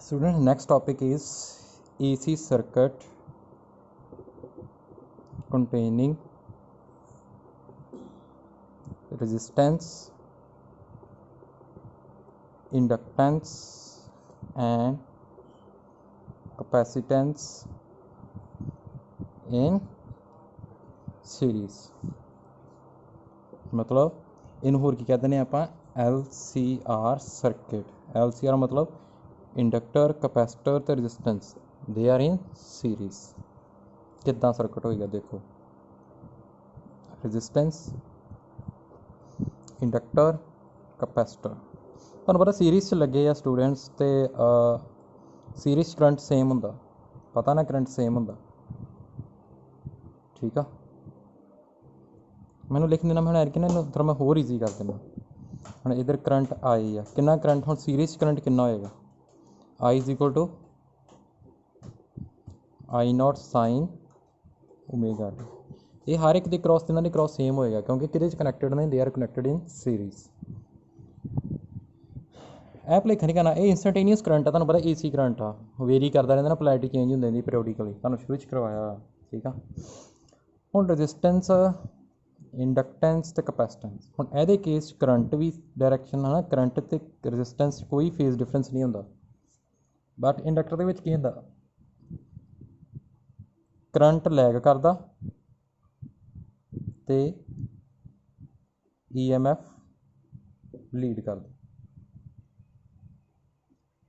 Student, next topic is AC circuit containing resistance, inductance and capacitance in series। मतलब ਇਹਨੂੰ ਹੋਰ ਕੀ ਕਹਿੰਦੇ ਨੇ ਆਪਾਂ LCR सर्किट। LCR मतलब इंडक्टर, कैपेसिटर ते resistance they are in series. कितना सर्किट होएगा देखो, रजिस्टेंस, इंडक्टर, कैपेसिटर। तुहानूं पता सीरीज च लगे या स्टूडेंट्स ते सीरीज करंट सेम हुंदा, पता ना करंट सेम हुंदा, ठीक आ। मैनूं लिख देना, मैं हुण कि ना थोड़ा मैं होर ईजी कर देना। हुण इधर करंट आई आ, कितना करंट, हुण सीरीज करंट कितना होएगा, I is equal to I naught sine omega T. ये हर एक दे क्रॉस तिन्हां दे क्रॉस सेम होएगा क्योंकि किहदे च कनैक्टेड ने, they are connected in series. ਇਹ ਭੁਲੇਖਾ नहीं करना, ये इंस्टैंटेनियस करंट है, तुहानूं पता AC करंट आ, वेरी करदा रहिंदा ना, पोलैरिटी चेंज हुंदी रहिंदी पीरियोडिकली, तुहानूं शुरू च करवाया, ठीक आ। हुण रजिस्टेंस, इंडक्टेंस ते कैपेसिटेंस, हुण इहदे केस करंट भी डायरैक्शन है ना, करंट ते रजिस्टेंस कोई फेज डिफरेंस नहीं हुंदा। बट इंडक्टर ਦੇ ਵਿੱਚ ਕੀ ਹੁੰਦਾ, करंट लैग करदा ते EMF लीड करदा,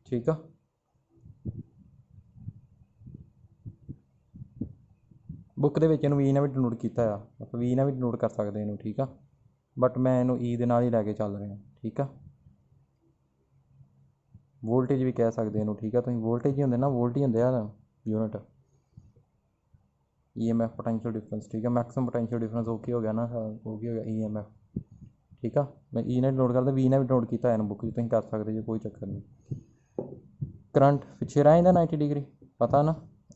ठीक आ। बुक ਦੇ ਵਿੱਚ ਇਹਨੂੰ E ਨਾਲ ਵੀ ਡਿਨੋਟ ਕੀਤਾ ਆ, ਆਪਾਂ E ਨਾਲ ਵੀ ਡਿਨੋਟ ਕਰ ਸਕਦੇ ਇਹਨੂੰ, ਠੀਕ ਆ। ਬਟ ਮੈਂ ਇਹਨੂੰ E ਦੇ ਨਾਲ ਹੀ ਲੈ ਕੇ ਚੱਲ ਰਿਹਾ, ਠੀਕ ਆ। ਵੋਲਟੇਜ ਵੀ ਕਹਿ ਸਕਦੇ ਇਹਨੂੰ, ਠੀਕ ਆ। ਤੁਸੀਂ ਵੋਲਟੇਜ ਹੀ ਹੁੰਦੇ ਨਾ, ਵੋਲਟ ਹੀ ਹੁੰਦੇ ਆ यूनिट। EMF पोटेंशियल डिफरेंस, ठीक है। मैक्सिमम पोटेंशियल डिफरेंस ओके हो गया ना, वो भी हो गया EMF, ठीक है। मैं E ने नोट करता, V ने भी नोट किया है बुक, तुम कर सकते जो, कोई चक्कर नहीं। करंट पिछे रह जाता 90 डिग्री, पता ना।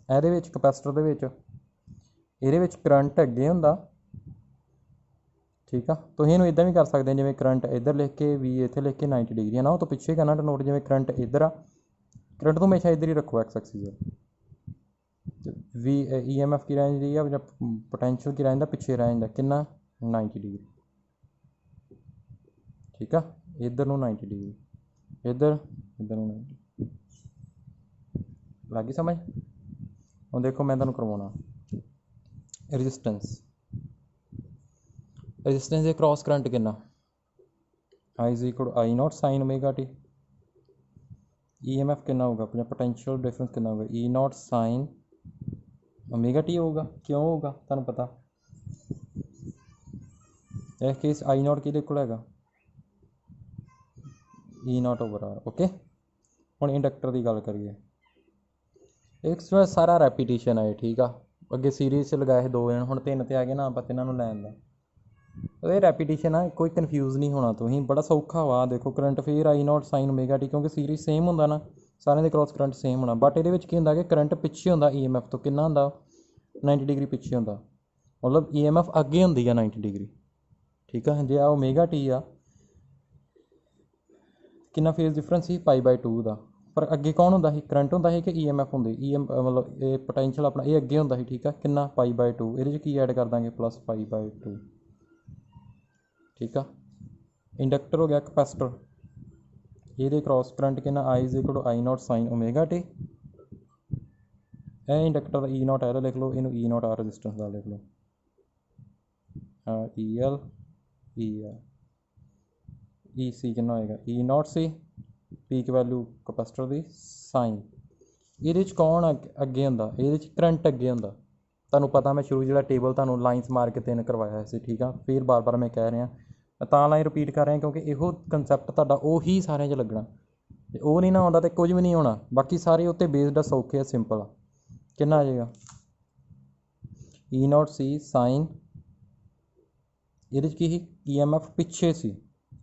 ये कैपेसिटर ये करंट अगे होंदा, ठीक है। तो इनू इदा भी कर सकते हैं, जिवें करंट इधर लिख के V इत्थे लिख के 90 डिग्री है ना, वो तो पिछे करना नोट, जिवें करंट इधर आ, करंट तो हमेशा इधर ही रखो एक्स एक्सिस। V EMF की रेंज दी है, जब पोटेंशियल की रेंज पिछे रह जाता कितना 90 डिग्री, ठीक है। इधर नूं 90 डिग्री, इधर इधर नूं 90, लग गई समझ। हुण देखो मैं तुहानूं करवाउणा रजिस्टेंस, रजिस्टेंस दे क्रॉस करंट कितना, I is equal to I naught sine omega T. EMF कितना होगा, अपना पोटेंशियल डिफरेंस कितना होगा, E naught sine omega T होगा। क्यों होगा तुहानूं पता, इस केस I नॉट किहदे कोल हैगा, E naught over R, okay. हुण इंडक्टर की गल करिए, एक सारा रैपीटिशन है, ठीक आ। अगे सीरीज च लगाए 2 जण, हुण 3 ते आ गए ना, आप तिन्हां नूं लैण दा। ये रैपीटिशन है, कोई कन्फ्यूज़ नहीं होना, तुसीं बड़ा सौखा वा। देखो करंट फिर I naught sine omega T, क्योंकि सीरीज सेम होंदा ना, सारे दे क्रॉस करंट सेम होना। बट ये की होंदा कि करंट पिछे होंदा EMF तो, कितना होंदा 90 डिग्री पिछे होंदा, मतलब EMF अगे होंदी है 90 डिग्री, ठीक है। जे ओमेगा टी आ, कितना फेज डिफरेंस ही π/2 का, पर अगे कौन होंदा, करंट होंदा कि EMF होंदी, मतलब ये पोटेंशियल अपना ये अगे होंदा, ठीक है। कितना π/2, ये की ऐड कर देंगे प्लस π/2, ठीक है। इंडक्टर हो गया कैपेसिटर, ये क्रॉस करंट कितना I is equal to I naught sine omega t. यह इंडक्टर का E नॉट है, लिख लो इनू, E नॉट R रजिस्टेंस का लिख लो, EL EL EC कितना होएगा, E naught C, peak value capacitor की साइन। ये कौन अगे होंदा, ये करंट अगे होंदा, तुहानूं पता। मैं शुरू जो टेबल तुहानूं लाइन्स मार के 3 करवाया सी, ठीक है। फिर बार बार मैं कह रहा, तां लाइन रिपीट कर रहा क्योंकि इहो कंसैप्ट तुहाडा उही सारिਆਂ 'ਚ लगना, वो नहीं ना आउंदा तो कुछ भी नहीं होना। बाकी सारे उत्ते बेस्ड सौखे आ, सिंपल आ। कितना आ जाएगा, E नॉट सी साइन, ये की ही EMF पिछे सी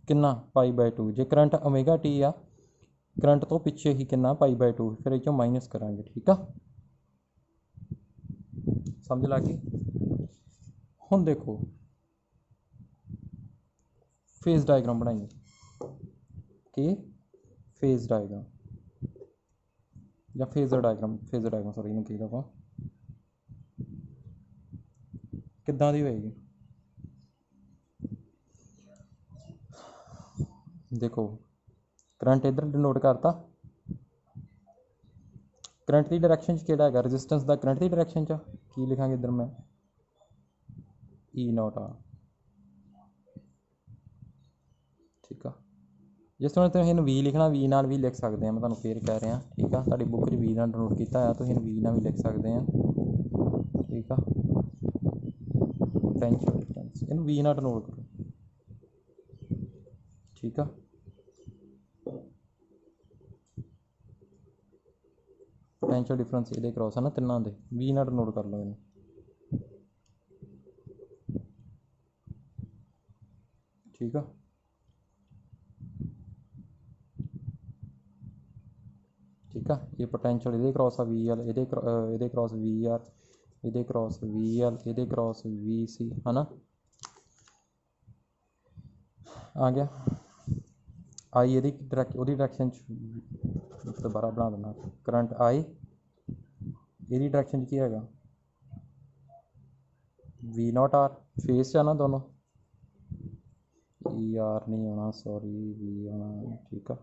कितना π/2, जे करंट ओमेगा टी आ, करंट तो पिछे ही कितना π/2, फिर ये माइनस करांगे, ठीक आ। समझ लग गई। हुण देखो फेज डायग्राम बनाइए, कि फेज डायग्राम, ਜਾਂ ਫੇਜ਼ਰ ਡਾਇਗਰਾਮ ਸੌਰੀ ਇਹਨੂੰ ਕਹੀਦਾ ਆਪਾਂ ਕਿੱਦਾਂ ਦੀ ਹੋਏਗੀ। ਦੇਖੋ ਕਰੰਟ ਇੱਧਰ ਡਿਨੋਟ ਕਰਤਾ, ਕਰੰਟ ਦੀ ਡਾਇਰੈਕਸ਼ਨ 'ਚ ਕਿਹੜਾ ਹੈਗਾ ਰੈਜ਼ਿਸਟੈਂਸ ਦਾ, ਕਰੰਟ ਦੀ ਡਾਇਰੈਕਸ਼ਨ 'ਚ ਕੀ ਲਿਖਾਂਗੇ ਇੱਧਰ ਮੈਂ E0 ਆ। ਠੀਕ ਆ, ਜਿਸ ਤਰ੍ਹਾਂ ਤੁਸੀਂ ਇਹਨੂੰ V ਲਿਖਣਾ V ਨਾਲ ਵੀ ਲਿਖ ਸਕਦੇ ਹਾਂ, ਮੈਂ ਤੁਹਾਨੂੰ ਫੇਰ ਕਹਿ ਰਿਹਾ। ਠੀਕ ਆ, ਤੁਹਾਡੀ ਬੁੱਕ 'ਚ V ਨਾਲ ਡਿਨੋਟ ਕੀਤਾ ਹੋਇਆ, ਤੁਸੀਂ ਇਹਨੂੰ V ਨਾਲ ਵੀ ਲਿਖ ਸਕਦੇ ਹਾਂ। ਠੀਕ ਆ, ਪੋਟੈਂਸ਼ੀਅਲ ਡਿਫਰੈਂਸ ਇਹਨੂੰ V ਨਾਲ ਡਿਨੋਟ ਕਰੋ। ਠੀਕ ਆ, ਪੋਟੈਂਸ਼ੀਅਲ ਡਿਫਰੈਂਸ ਇਹਦੇ ਕ੍ਰੋਸ ਹੈ ਨਾ ਤਿੰਨਾਂ ਦੇ, V ਨਾਲ ਡਿਨੋਟ ਕਰ ਲਓ ਇਹਨੂੰ। ਠੀਕ ਆ, ਠੀਕ ਆ, ਇਹ ਪੋਟੈਂਸ਼ੀਅਲ ਇਹਦੇ ਕ੍ਰੋਸ ਆ VL, ਇਹਦੇ ਕ੍ਰੋਸ VR, ਇਹਦੇ ਕ੍ਰੋਸ VL, ਇਹਦੇ ਕ੍ਰੋਸ VC ਹੈ ਨਾ। ਆ ਗਿਆ I ਇਹਦੀ ਉਹਦੀ ਡਾਇਰੈਕਸ਼ਨ 'ਚ ਦੁਬਾਰਾ ਬਣਾ ਦੇਣਾ ਕਰੰਟ I ਇਹਦੀ ਡਾਇਰੈਕਸ਼ਨ 'ਚ ਕੀ ਹੈਗਾ V0 R, ਫੇਸ 'ਚ ਆ ਨਾ ਦੋਨੋਂ, ER ਨਹੀਂ ਆਉਣਾ ਸੌਰੀ V ਆਉਣਾ। ਠੀਕ ਆ,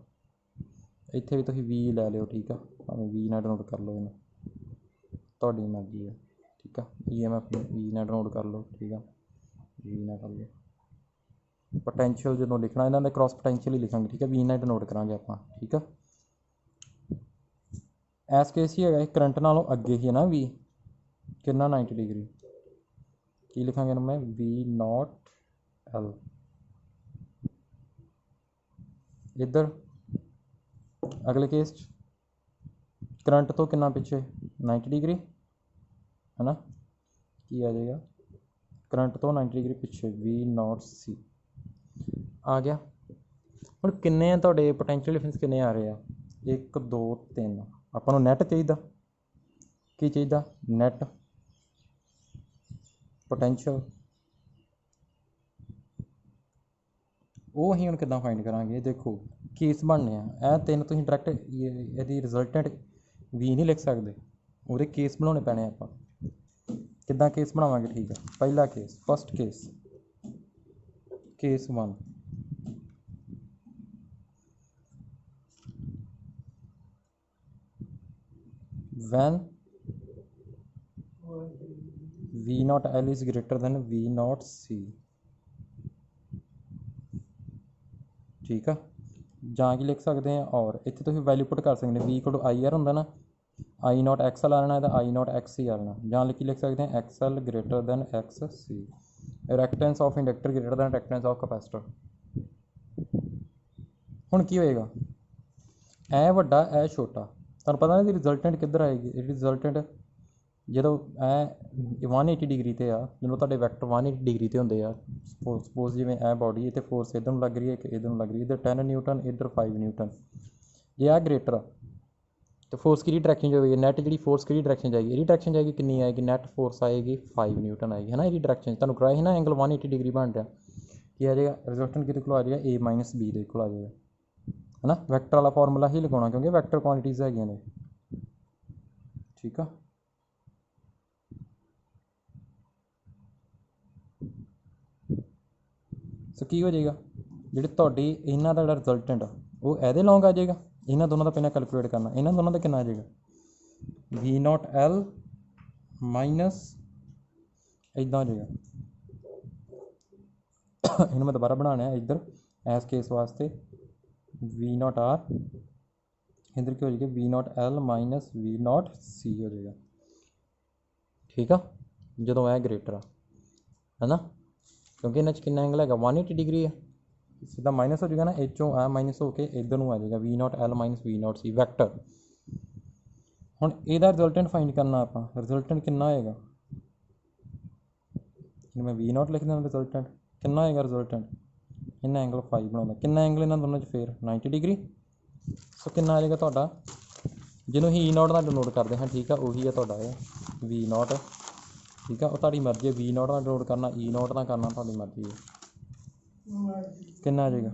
ਇੱਥੇ ਵੀ ਤੁਸੀਂ V ਲੈ ਲਿਓ। ਠੀਕ ਆ, ਭਾਵੇਂ V ਨਾਲ ਡਿਨੋਟ ਕਰ ਲਓ ਇਹਨੂੰ, ਤੁਹਾਡੀ ਮਰਜ਼ੀ ਹੈ। ਠੀਕ ਆ, EMF V ਨਾਲ ਡਿਨੋਟ ਕਰ ਲਓ। ਠੀਕ ਆ, V ਨਾਲ ਕਰ ਲਓ। ਪੋਟੈਂਸ਼ੀਅਲ ਜਦੋਂ ਲਿਖਣਾ ਇਹਨਾਂ ਦੇ ਕ੍ਰੋਸ ਪੋਟੈਂਸ਼ੀਅਲ ਹੀ ਲਿਖਾਂਗੇ। ਠੀਕ ਹੈ, V ਨਾਲ ਡਿਨੋਟ ਕਰਾਂਗੇ ਆਪਾਂ। ਠੀਕ ਆ, ਐਸ ਕੇਸ ਹੀ ਹੈਗਾ ਕਰੰਟ ਨਾਲੋਂ ਅੱਗੇ ਹੀ ਹੈ ਨਾ V, ਕਿੰਨਾ 90 ਡਿਗਰੀ, ਕੀ ਲਿਖਾਂਗੇ ਇਹਨੂੰ ਮੈਂ V0 L। ਇੱਧਰ ਅਗਲੇ ਕੇਸ 'ਚ ਕਰੰਟ ਤੋਂ ਕਿੰਨਾ ਪਿੱਛੇ 90 ਡਿਗਰੀ ਹੈ ਨਾ, ਕੀ ਆ ਜਾਏਗਾ ਕਰੰਟ ਤੋਂ 90 ਡਿਗਰੀ ਪਿੱਛੇ V0 C ਆ ਗਿਆ। ਹੁਣ ਕਿੰਨੇ ਆ ਤੁਹਾਡੇ ਪੋਟੈਂਸ਼ੀਅਲ ਡਿਫਰੈਂਸ ਕਿੰਨੇ ਆ ਰਹੇ ਆ 1 2 3, ਆਪਾਂ ਨੂੰ ਨੈਟ ਚਾਹੀਦਾ, ਕੀ ਚਾਹੀਦਾ ਨੈਟ ਪੋਟੈਂਸ਼ੀਅਲ, ਉਹ ਅਸੀਂ ਹੁਣ ਕਿੱਦਾਂ ਫਾਈਂਡ ਕਰਾਂਗੇ। ਦੇਖੋ ਕੇਸ ਬਣਨੇ ਆ ਇਹ ਤਿੰਨ, ਤੁਸੀਂ ਡਾਇਰੈਕਟ ਇਹਦੀ ਰਿਜ਼ਲਟੈਂਟ V ਨਹੀਂ ਲਿਖ ਸਕਦੇ, ਉਹਦੇ ਕੇਸ ਬਣਾਉਣੇ ਪੈਣੇ ਆਪਾਂ। ਕਿੱਦਾਂ ਕੇਸ ਬਣਾਵਾਂਗੇ। ਠੀਕ ਆ, ਪਹਿਲਾ case first case 1, when V0 L is greater than V0 C। ਠੀਕ ਆ, ਜਾਂ ਕੀ ਲਿਖ ਸਕਦੇ ਆ, ਔਰ ਇੱਥੇ ਤੁਸੀਂ ਵੈਲਿਊ ਪੁੱਟ ਕਰ ਸਕਦੇ ਹੋ V = IR ਹੁੰਦਾ ਨਾ, I0 XL ਆ ਲੈਣਾ, ਤਾਂ I0 XC ਆ ਲੈਣਾ, ਜਾਂ ਕੀ ਲਿਖ ਸਕਦੇ ਹਾਂ XL greater than XC, reactance of inductor greater than reactance of capacitor. ਹੁਣ ਕੀ ਹੋਏਗਾ, ਇਹ ਵੱਡਾ ਇਹ ਛੋਟਾ, ਤੁਹਾਨੂੰ ਪਤਾ ਨਾ ਇਹਦੀ ਰਿਜ਼ਲਟੈਂਟ ਕਿੱਧਰ ਆਏਗੀ। ਇਹਦੀ ਰਿਜ਼ਲਟੈਂਟ ਜਦੋਂ ਇਹ 180 ਡਿਗਰੀ 'ਤੇ ਆ, ਜਦੋਂ ਤੁਹਾਡੇ ਵੈਕਟਰ 180 ਡਿਗਰੀ 'ਤੇ ਹੁੰਦੇ ਆ, ਸਪੋਜ਼ ਜਿਵੇਂ ਇਹ ਬੋਡੀ ਇੱਥੇ ਫੋਰਸ ਇੱਧਰ ਨੂੰ ਲੱਗ ਰਹੀ ਹੈ, ਇੱਕ ਇੱਧਰ ਨੂੰ ਲੱਗ ਰਹੀ ਹੈ, ਇੱਧਰ 10 ਨਿਊਟਨ ਇੱਧਰ 5 ਨਿਊਟਨ, ਜੇ ਆ ਗ੍ਰੇਟਰ ਆ ਤੇ ਫੋਰਸ ਕਿਹੜੀ ਡਾਇਰੈਕਸ਼ਨ 'ਚ ਹੋਵੇਗੀ, ਨੈਟ ਜਿਹੜੀ ਫੋਰਸ ਕਿਹੜੀ ਡਾਇਰੈਕਸ਼ਨ 'ਚ ਆਏਗੀ, ਇਹਦੀ ਡਾਇਰੈਕਸ਼ਨ 'ਚ ਆਏਗੀ, ਕਿੰਨੀ ਆਏਗੀ ਨੈਟ ਫੋਰਸ ਆਏਗੀ 5 ਨਿਊਟਨ ਆਏਗੀ ਹੈ ਨਾ। ਇਹਦੀ ਡਾਇਰੈਕਸ਼ਨ ਤੁਹਾਨੂੰ ਕਰਾਇਆ ਸੀ ਨਾ ਐਂਗਲ 180 ਡਿਗਰੀ ਬਣ ਰਿਹਾ, ਕੀ ਆ ਜਾਏਗਾ ਰਿਜ਼ਲਟੈਂਟ ਕਿਹਦੇ ਕੋਲ ਆ ਜਾਏਗਾ A - B ਦੇ ਕੋਲ ਆ ਜਾਏਗਾ ਹੈ ਨਾ। ਵੈਕਟਰ ਵਾਲਾ ਫਾਰਮੂਲਾ ਹੀ ਲਗਾਉਣਾ ਕਿਉਂਕਿ ਵੈਕਟਰ ਕੁਆਂਟੀਟੀਜ਼ ਹੈਗੀਆਂ ਨੇ। ਠੀਕ ਆ, ਸੋ ਕੀ ਹੋ ਜਾਏਗਾ, ਜਿਹੜੇ ਤੁਹਾਡੀ ਇਹਨਾਂ ਦਾ ਜਿਹੜਾ ਰਿਜ਼ਲਟੈਂਟ ਆ ਉਹ ਇਹਦੇ ਲੌਂਗ ਆ ਜਾਏਗਾ। ਇਹਨਾਂ ਦੋਨਾਂ ਦਾ ਪਹਿਲਾਂ ਕੈਲਕੂਲੇਟ ਕਰਨਾ, ਇਹਨਾਂ ਦੋਨਾਂ ਦਾ ਕਿੰਨਾ ਆ ਜਾਏਗਾ V0 L ਮਾਈਨਸ ਇੱਦਾਂ ਆ ਜਾਏਗਾ। ਇਹਨੂੰ ਮੈਂ ਦੁਬਾਰਾ ਬਣਾਉਣਾ ਇੱਧਰ ਇਸ ਕੇਸ ਵਾਸਤੇ V0 R, ਇੱਧਰ ਕੀ ਹੋ ਜਾਏਗਾ V0 L minus V0 C ਹੋ ਜਾਏਗਾ। ਠੀਕ ਆ, ਜਦੋਂ ਇਹ ਗ੍ਰੇਟਰ ਆ ਹੈ ਨਾ, ਕਿਉਂਕਿ ਇਹਨਾਂ 'ਚ ਕਿੰਨਾ ਐਂਗਲ ਹੈਗਾ 180 ਡਿਗਰੀ ਆ, ਸਿੱਧਾ ਮਾਈਨਸ ਹੋ ਜਾਏਗਾ ਨਾ, ਇਹ 'ਚੋਂ ਆ ਮਾਈਨਸ ਹੋ ਕੇ ਇੱਧਰ ਨੂੰ ਆ ਜਾਏਗਾ V0 L minus V0 C vector. ਹੁਣ ਇਹਦਾ ਰਿਜ਼ਲਟੈਂਟ ਫਾਈਂਡ ਕਰਨਾ ਆਪਾਂ, ਰਿਜ਼ਲਟੈਂਟ ਕਿੰਨਾ ਹੋਏਗਾ, ਮੈਂ V0 ਲਿਖ ਦਿੰਦਾ, ਰਿਜ਼ਲਟੈਂਟ ਕਿੰਨਾ ਹੋਏਗਾ, ਰਿਜ਼ਲਟੈਂਟ ਇਹਨਾਂ ਐਂਗਲ 5 ਬਣਾਉਂਦਾ, ਕਿੰਨਾ ਐਂਗਲ ਇਹਨਾਂ ਦੋਨਾਂ 'ਚ ਫੇਰ 90 ਡਿਗਰੀ। ਸੋ ਕਿੰਨਾ ਆ ਜਾਏਗਾ ਤੁਹਾਡਾ, ਜਿਹਨੂੰ ਅਸੀਂ E0 ਨਾਲ ਡਿਨੋਟ ਕਰਦੇ ਹਾਂ। ਠੀਕ ਆ, ਉਹੀ ਆ ਤੁਹਾਡਾ ਇਹ V0। ਠੀਕ ਆ, ਉਹ ਤੁਹਾਡੀ ਮਰਜ਼ੀ ਹੈ V0 ਨਾਲ ਡਿਨੋਟ ਕਰਨਾ E0 ਨਾਲ ਕਰਨਾ, ਤੁਹਾਡੀ ਮਰਜ਼ੀ ਹੈ। ਕਿੰਨਾ ਆ ਜਾਏਗਾ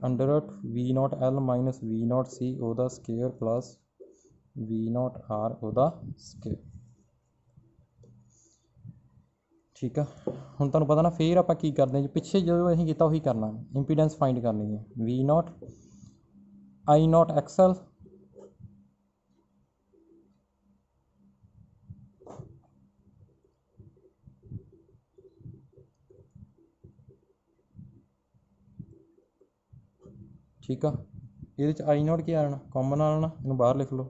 under root V naught L minus V naught C ओदा square plus V naught R ओदा स्केयर। ठीक है, हुण तुहानूं पता ना फिर आपां की करदे जी, पिछे जो असीं कीता उही करना। इंपीडेंस फाइंड करनी है V naught I naught X L ठीक है। ये आई नॉट की आ जाना कॉमन आ जाना, इनू बाहर लिख लो।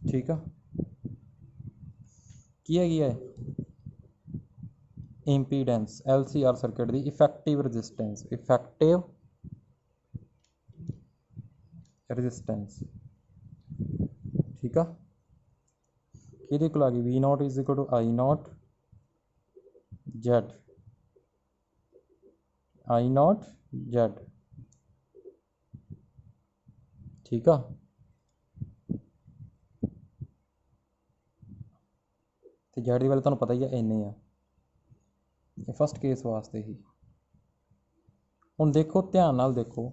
ठीक है, की है इंपीडेंस LCR सर्किट की इफैक्टिव रजिस्टेंस, इफैक्टिव रजिस्टेंस। ठीक है, कि को आ गई V naught is equal to I naught Z, I naught Z. ठीक है, तो जेड की वैल्यू तुहानूं पता ही है इन्ने आ, फस्ट केस वास्ते ही। हुण देखो ध्यान नाल देखो,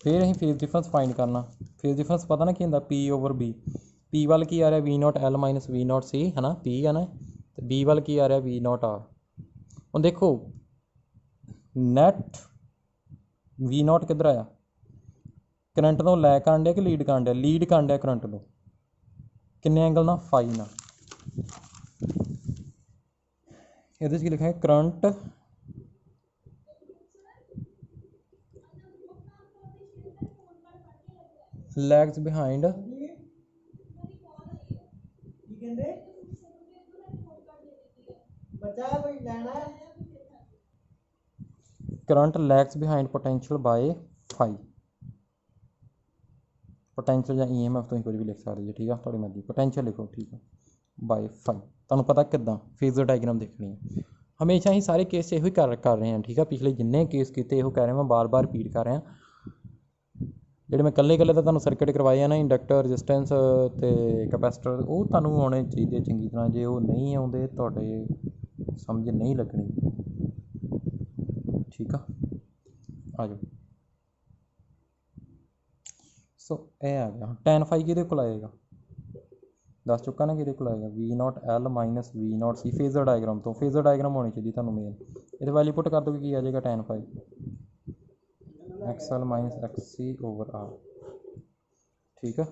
फिर असीं फेज डिफरेंस फाइंड करना। फेज डिफरेंस पता ना की हुंदा पी ओवर बी। पी वाल की आ रहा V naught L minus V naught C है ना, पी है ना, तो बी वाल की आ रहा वी नॉट आर। हुण देखो नैट वी नॉट किधर आया, करंट तो लै कर आंडिया कि लीड कर आंडिया, लीड कर आंडिया करंट तो किन्ने एंगल ना फाई ना। ये लिखा है current lags behind current lags behind potential by phi. Potential या EMF तुम कुछ भी लिख सकते हो, ठीक है, थोड़ी मर्जी पोटेंशियल लिखो, ठीक है, बाय फाई। तुहानूं पता किदां फेजर डायग्राम देखनी है। हमेशा ही सारे केस यही कर रहे हैं, ठीक है, पिछले जिन्ने केस किए यो कह रहे हैं, मैं बार बार रिपीट कर रहा। ਜਿਹੜੇ मैं कल्ले तो ਤੁਹਾਨੂੰ सर्किट करवाए हैं ना, इंडक्टर रजिस्टेंस तो कैपेसिटर, वो ਤੁਹਾਨੂੰ आने चाहिए चंगी तरह। जे वो नहीं आते ਤੁਹਾਡੇ समझ नहीं लगनी। ठीक है, आ जाओ। सो यह आ गया tan फाई कि आएगा, दस चुका ना कि आएगा V naught L minus V naught C. Phasor diagram तो फेजर डायग्राम होनी चाहिए ਤੁਹਾਨੂੰ मेन। ये वैल्यू पुट कर दोगे कि आ जाएगा tan phi XL minus XC over R. ठीक है,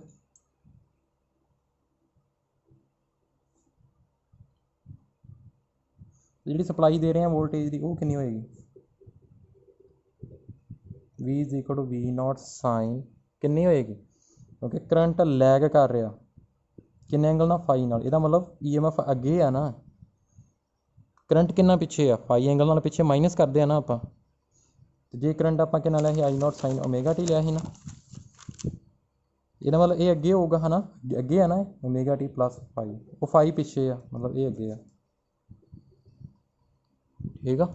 जी सप्लाई दे रहे हैं वोल्टेज की, वो कितनी होएगी V is equal to V naught sine कितनी होएगी, क्योंकि करंट लैग कर रहा किन्ने एंगल ना फाई नाल। ਇਹਦਾ मतलब EMF अगे है ना, करंट कितना पिछे आ फाई एंगल नाल पिछे माइनस करते हैं ना आप। तो जे करंट आप कितना लिया आई नॉट साइन ओमेगा टी लिया ना, ਇਹਦਾ मतलब ये अगे होगा है ना, अगे है ना ओमेगा टी प्लस फाई, वो फाई पिछे आ मतलब ये अगे आ। ठीक है,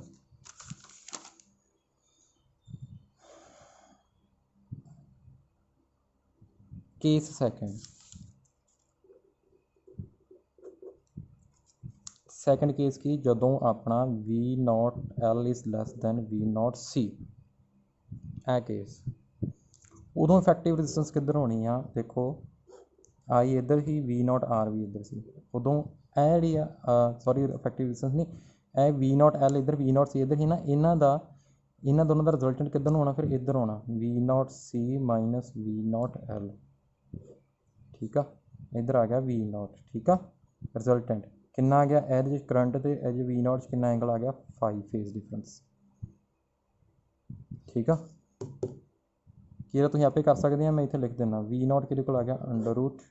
केस सैकेंड केस की जदों अपना V naught L is less than V naught C, ए केस उदों इफैक्टिव रजिस्टेंस किधर होनी आ। देखो आई इधर ही वी नॉट आर भी इधर सी, उदों ए जी सॉरी इफैक्टिव रजिस्टेंस नहीं, ए वी नॉट एल इधर वी नॉट सी इधर ही ना, इन्हों दोनों का रिजल्टेंट किधर होना, फिर इधर होना V naught C minus V naught L. ठीक है, इधर आ गया वी नॉट। ठीक है, रिजल्टेंट कितना आ गया, एज करंट तो एज वी नॉट कितना एंगल आ गया 5 फेज डिफरेंस। ठीक है, कि तुम आपे कर सकते हैं, मैं इतने लिख देना वी नॉट कि आ गया under root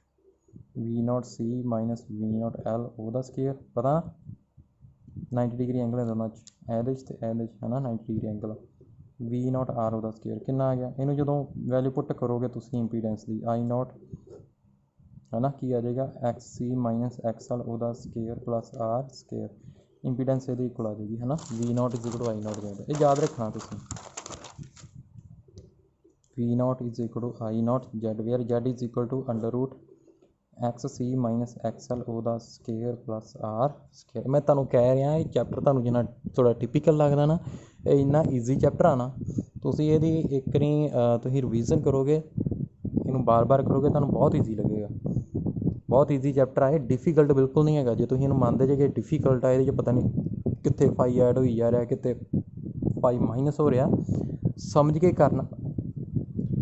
V naught C minus V naught L ओदा स्केयर, पता 90 डिग्री एंगल है दोनों एज है ना 90 degree angle. V naught R ओदा स्केयर कितना आ गया, इनू जो वैल्यू पुट करोगे तुम इंपीडेंस की आई नॉट है ना, की आ जाएगा XC माइनस XL ओदा square plus R square. Impedance ये इक्वल आ जाएगी है ना, V naught is equal to I naught Z. ये याद रखना तुम, V naught is equal to I naught Z where Z is equal to under root X C minus X L ओदा स्केयर प्लस आर स्केयर। मैं तुहानूं कह रहा ये चैप्टर तुहानूं जिन्ना थोड़ा टिपिकल लगदा ना, ये इन्ना ईजी चैप्टर आ ना, तुसीं इहदी एक बारी तुसीं रिवीजन करोगे, इहनूं बार बार करोगे, तुहानूं बहुत ईजी लगेगा। बहुत ईजी चैप्टर है, डिफिकल्ट बिल्कुल नहीं है। जो तुसीं इहनूं मंनदे जे कि डिफिकल्ट है, इहदे च पता नहीं कित्थे फाई ऐड होई जा रहा, कित्थे फाई माइनस हो रहा, समझ के करना,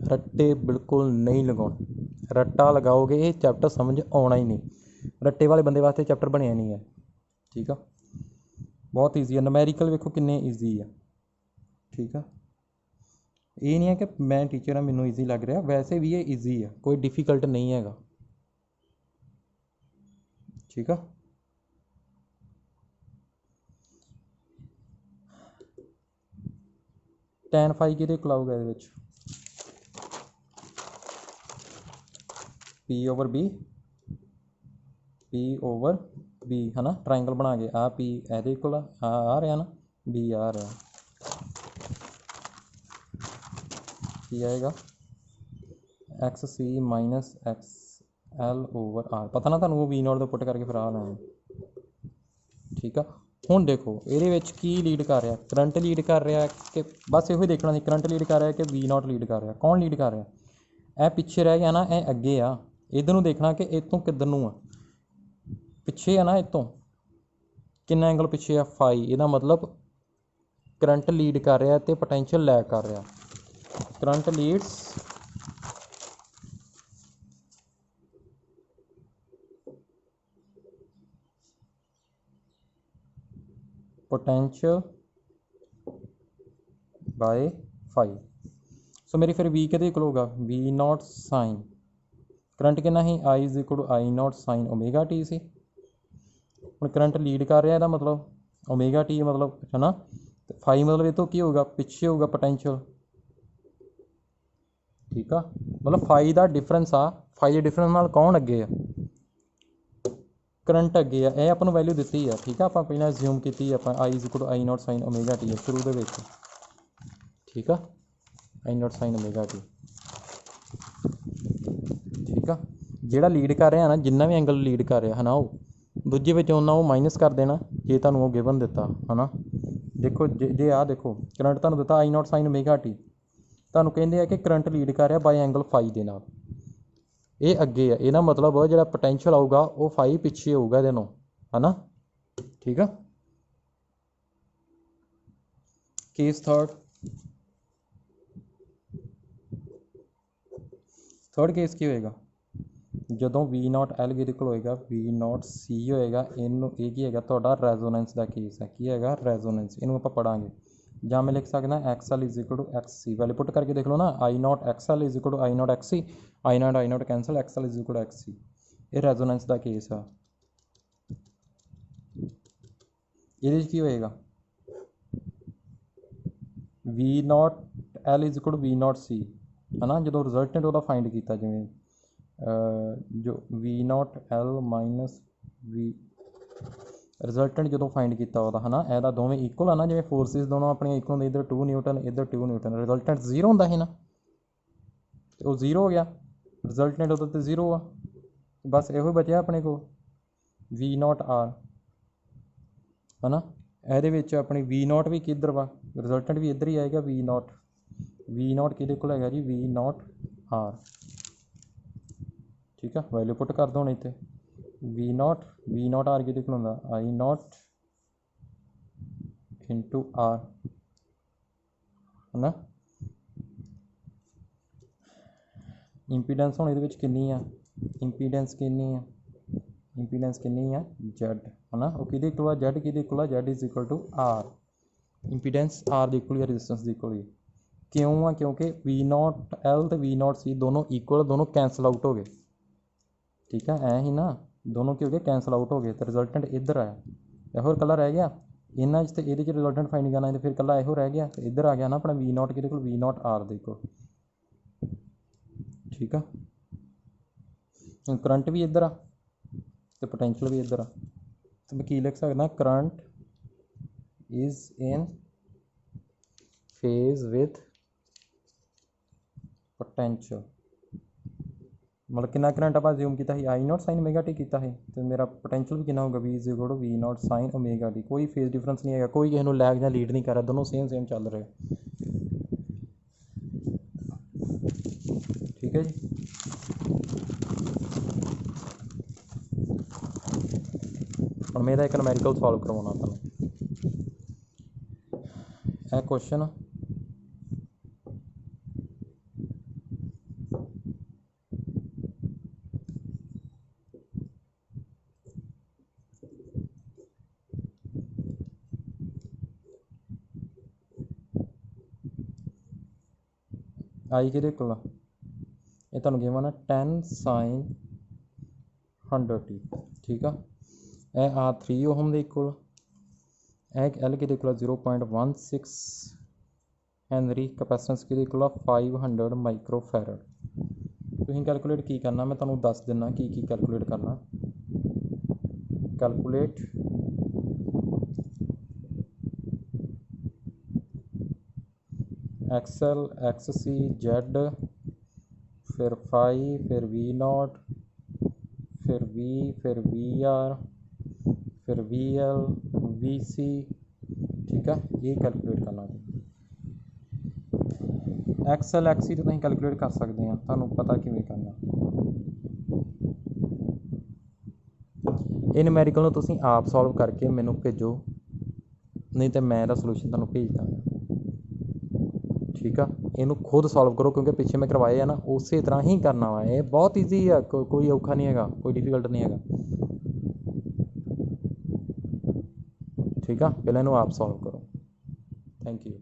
रट्टे बिल्कुल नहीं लगाने। रट्टा लगाओगे ये चैप्टर समझ आना ही नहीं। रट्टे वाले बंदे वास्ते चैप्टर बनया नहीं है, ठीक है। बहुत ईजी है, नमैरिकल वेखो किन्ने ईजी है, ठीक है। ये नहीं है कि मैं टीचर हाँ मैनू ईजी लग रहा, वैसे भी ये ईजी है, कोई डिफिकल्ट नहीं है, ठीक है। टैन फाई किहदे कोल आऊगा इहदे विच, P over B, P over B है ना, ट्राइंगल बना के आ पी इहदे कोल आ रहा ना, बी आ रहा, की आएगा X C minus X L over R. पता ना तुहानूं वी नॉट दा पुट करके फिर आ लैना, ठीक है। हुण देखो ये की लीड कर रहा, करंट लीड कर रहा है कि बस यो देखना सी, करंट लीड कर रहा है कि वी नॉट लीड कर रहा, कौन लीड कर रहा, यह पिछे रह गया ना, यह अगे आ, इधर नूं देखना कि इतों किधर नूं आ, पिछे है ना, इतों कितना एंगल पिछे आ फाई, इहदा मतलब करंट लीड कर रहा तो पोटेंशियल लैग कर रहा, current leads potential by phi. So मेरी फिर वी किहदे इक्वल होगा, वी नॉट साइन करंट कितना ही I is equal to I naught sine omega T C. हुण करंट लीड कर रहा, इहदा मतलब ओमेगा टी मतलब है ना, फाई मतलब ये तो की होगा, पिछे होगा पोटेंशियल, ठीक है। मतलब फाई का डिफरेंस आ, फाई के डिफरेंस नाल कौन अगे आ, करंट अगे आ, यह आपां नूं वैल्यू दित्ती है, ठीक है। आपां पहलां अज्यूम की आपां I is equal to I naught sine omega T है शुरू दे विच, ठीक है, I naught sine omega T, ठीक है। जिहड़ा लीड कर रहा ना, जिन्ना भी एंगल लीड कर रहा है ना, वो दूजे विच उन्ना वो माइनस कर देना जे तुहानूं वो गिवन दिता है ना। देखो जे आ देखो करंट तुहानूं दिता आई नॉट साइन ओमेगा टी, तुहानूं कहंदे आ कि करंट लीड कर रहा बाय एंगल फाई दे नाल, ये अगे है, इहदा मतलब जिहड़ा पोटेंशियल आऊगा वो फाई पिछे होऊगा इहदे नालों, है ना, ठीक है। केस थर्ड केस की होएगा, ਜਦੋਂ वी नॉट एल किहदे कोल होएगा, वी नॉट सी होएगा, इनू ये की है तुहाडा रेजोनेंस का केस है, की है रेजोनेंस, इनू आपां पढ़ांगे। ਜਾਂ मैं लिख सकदा X L is equal to X C, पहले पुट करके देख लो ना, I naught X L is equal to I naught X C, I naught cancel, X L is equal to X C, ये रेजोनेंस का केस आ। ये की होएगा V naught L is equal to V naught C, है ना, जो resultant वो फाइंड किया, जिमें जो V naught L minus V resultant जो फाइंड किया वह है ना, यदा दोवें इक्वल है ना, जिमें फोर्सिस दोनों अपने इक्वल होंगे, इधर 2 न्यूटन इधर 2 न्यूटन, रिजल्टेंट 0 होंदा है ना, तो वो 0 हो गया, रिजल्टेंट उधर तो 0 आ, बस यो बचा अपने को वी नॉट आर, है ना। ये अपनी वी नॉट भी किधर वा, रिजल्टेंट भी इधर ही आएगा, वी नॉट किहदे कोल हैगा जी, वी नॉट आर, ठीक है। वैल्यू पुट कर दो हूँ इतने, वी नॉट आर किहदे कोल हुंदा, आई नॉट इंटू आर, है ना। इंपीडेंस हुण इहदे विच कितनी आ, इंपीडेंस कितनी आ, इंपीडेंस कितनी आ जेड, है ना, वो किहदे इक्वल आ, जेड किहदे इक्वल आ, Z is equal to R, impedance R दी इक्वल या रेजिस्टेंस दी इक्वल, क्यों आ, क्योंकि वी नॉट एल तो वी नॉट सी दोनों इक्वल, दोनों कैंसल आउट हो गए, ठीक है, ऐ ही ना, दोनों की हो गए कैंसल आउट हो गए, तो रिजल्टेंट इधर आया, यहो कला रह गया इन्हां च, तो ये रिजल्टेंट फाइंड करना है, तो फिर कला यहो रह गया, तो इधर आ गया ना अपना वी नॉट किहदे कोल, वी नॉट आर दे कोल, ठीक है। करंट भी इधर आ तो पोटेंशियल भी इधर आ, तो मैं की लिख सकदा, current is in phase with potential मतलब कितना करंट ਆਪਾਂ ਅਸਿਊਮ ਕੀਤਾ ਸੀ I0 sin ओमेगा t ਕੀਤਾ ਸੀ ਤੇ ਮੇਰਾ पोटेंशियल ਵੀ ਕਿੰਨਾ ਹੋਊਗਾ V = V0 sin omega t ਕੋਈ ਫੇਜ਼ ਡਿਫਰੈਂਸ ਨਹੀਂ ਹੈਗਾ ਕੋਈ ਕਿਸੇ ਨੂੰ ਲੈਗ ਜਾਂ ਲੀਡ ਨਹੀਂ ਕਰ ਰਿਹਾ ਦੋਨੋਂ ਸੇਮ ਚੱਲ ਰਹੇ ਠੀਕ ਹੈ ਜੀ ਹੁਣ ਮੈਂ ਇਹਦਾ ਇੱਕ ਨੂਮੈਰੀਕਲ ਸੋਲਵ ਕਰਵਾਉਣਾ ਤੁਹਾਨੂੰ ਇਹ ਕੁਐਸਚਨ आई किहदे कोल आ ये तुहानूं गिवन आ 10 sin 100t ठीक आ यह आ 3 ओहम दे इक्वल एक एल किहदे कोल 0.16 हैनरी कैपेसिटेंस किहदे कोल 500 माइक्रोफैरड तुसीं कैलकुलेट की करना मैं तुहानूं दस दिना की कैलकुलेट करना कैलकुलेट एक्सएल एक्स सी जेड फिर फाई फिर वी नॉट फिर वी आर फिर वी एल वी सी ठीक है ये कैलकुलेट करना एक्सएल एक्स सी तो तुसीं कैलकुलेट कर सकते हैं तुहानूं पता किवें करना ये न्यूमेरिकल नूं तुसीं आप सॉल्व करके मैनूं भेजो नहीं तो मैं इहदा सलूशन तुहानूं भेज दांगा ठीक है इनू खुद सॉल्व करो क्योंकि पिछे मैं करवाए है ना उस तरह ही करना वा ये बहुत ईजी है कोई औखा नहीं है कोई डिफिकल्ट नहीं है ठीक है पहले इनू आप सॉल्व करो थैंक यू